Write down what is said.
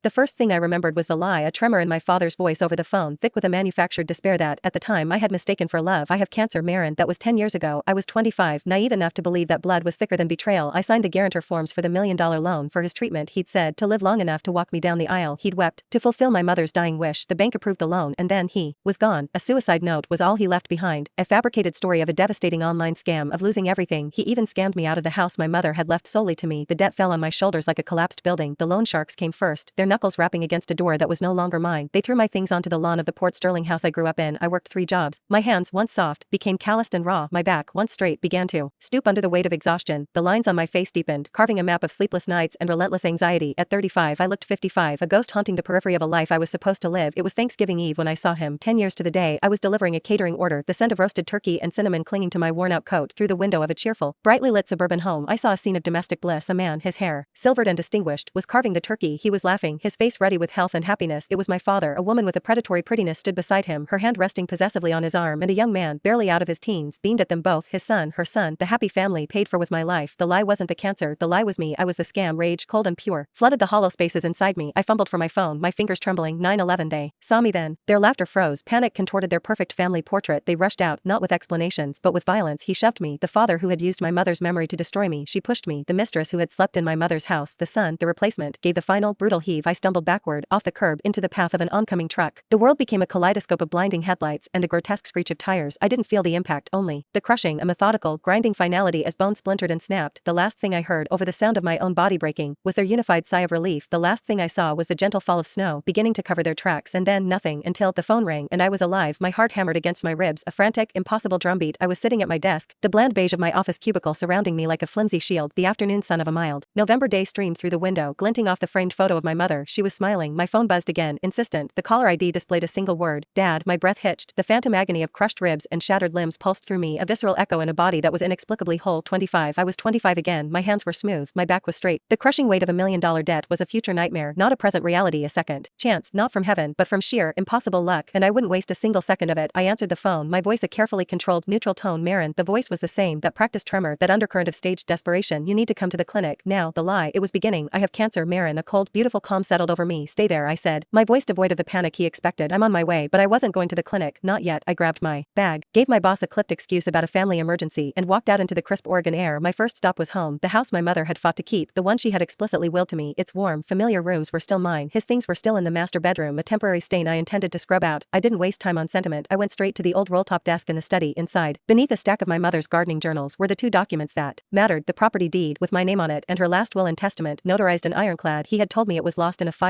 The first thing I remembered was the lie, a tremor in my father's voice over the phone, thick with a manufactured despair that, at the time, I had mistaken for love. "I have cancer, Marin." That was 10 years ago. I was 25, naive enough to believe that blood was thicker than betrayal. I signed the guarantor forms for the $1 million loan for his treatment. He'd said, to live long enough to walk me down the aisle. He'd wept, to fulfill my mother's dying wish. The bank approved the loan, and then he was gone. A suicide note was all he left behind. A fabricated story of a devastating online scam, of losing everything. He even scammed me out of the house my mother had left solely to me. The debt fell on my shoulders like a collapsed building. The loan sharks came first, their knuckles rapping against a door that was no longer mine. They threw my things onto the lawn of the Port Sterling house I grew up in. I worked 3 jobs. My hands, once soft, became calloused and raw. My back, once straight, began to stoop under the weight of exhaustion. The lines on my face deepened, carving a map of sleepless nights and relentless anxiety. At 35 I looked 55, a ghost haunting the periphery of a life I was supposed to live. It was Thanksgiving Eve when I saw him. 10 years to the day, I was delivering a catering order, the scent of roasted turkey and cinnamon clinging to my worn-out coat. Through the window of a cheerful, brightly lit suburban home, I saw a scene of domestic bliss. A man, his hair silvered and distinguished, was carving the turkey. He was laughing, his face ruddy with health and happiness. It was my father. A woman with a predatory prettiness stood beside him, her hand resting possessively on his arm, and a young man, barely out of his teens, beamed at them both. His son, her son, the happy family paid for with my life. The lie wasn't the cancer, the lie was me. I was the scam. Rage, cold and pure, flooded the hollow spaces inside me. I fumbled for my phone, my fingers trembling. 9/11. They saw me then. Their laughter froze. Panic contorted their perfect family portrait. They rushed out, not with explanations, but with violence. He shoved me, the father who had used my mother's memory to destroy me. She pushed me, the mistress who had slept in my mother's house. The son, the replacement, gave the final, brutal heave. I stumbled backward, off the curb, into the path of an oncoming truck. The world became a kaleidoscope of blinding headlights and a grotesque screech of tires. I didn't feel the impact, only the crushing, a methodical, grinding finality as bone splintered and snapped. The last thing I heard, over the sound of my own body breaking, was their unified sigh of relief. The last thing I saw was the gentle fall of snow, beginning to cover their tracks, and then nothing, until the phone rang, and I was alive. My heart hammered against my ribs, a frantic, impossible drumbeat. I was sitting at my desk, the bland beige of my office cubicle surrounding me like a flimsy shield. The afternoon sun of a mild November day streamed through the window, glinting off the framed photo of my mother. She was smiling. My phone buzzed again, insistent. The caller ID displayed a single word: Dad. My breath hitched. The phantom agony of crushed ribs and shattered limbs pulsed through me, a visceral echo in a body that was inexplicably whole. 25. I was 25 again. My hands were smooth. My back was straight. The crushing weight of $1 million debt was a future nightmare, not a present reality. A second chance, not from heaven, but from sheer, impossible luck, and I wouldn't waste a single second of it. I answered the phone, my voice a carefully controlled, neutral tone. Marin. The voice was the same, that practiced tremor, that undercurrent of staged desperation. You need to come to the clinic, now. The lie, it was beginning. I have cancer, Marin. A cold, beautiful calm settled over me. Stay there, I said, my voice devoid of the panic he expected. I'm on my way, but I wasn't going to the clinic, not yet. I grabbed my bag, gave my boss a clipped excuse about a family emergency, and walked out into the crisp Oregon air. My first stop was home, the house my mother had fought to keep, the one she had explicitly willed to me. Its warm, familiar rooms were still mine. His things were still in the master bedroom, a temporary stain I intended to scrub out. I didn't waste time on sentiment. I went straight to the old roll-top desk in the study. Inside, beneath a stack of my mother's gardening journals, were the 2 documents that mattered: the property deed with my name on it and her last will and testament, notarized and ironclad. He had told me it was lost in a fire.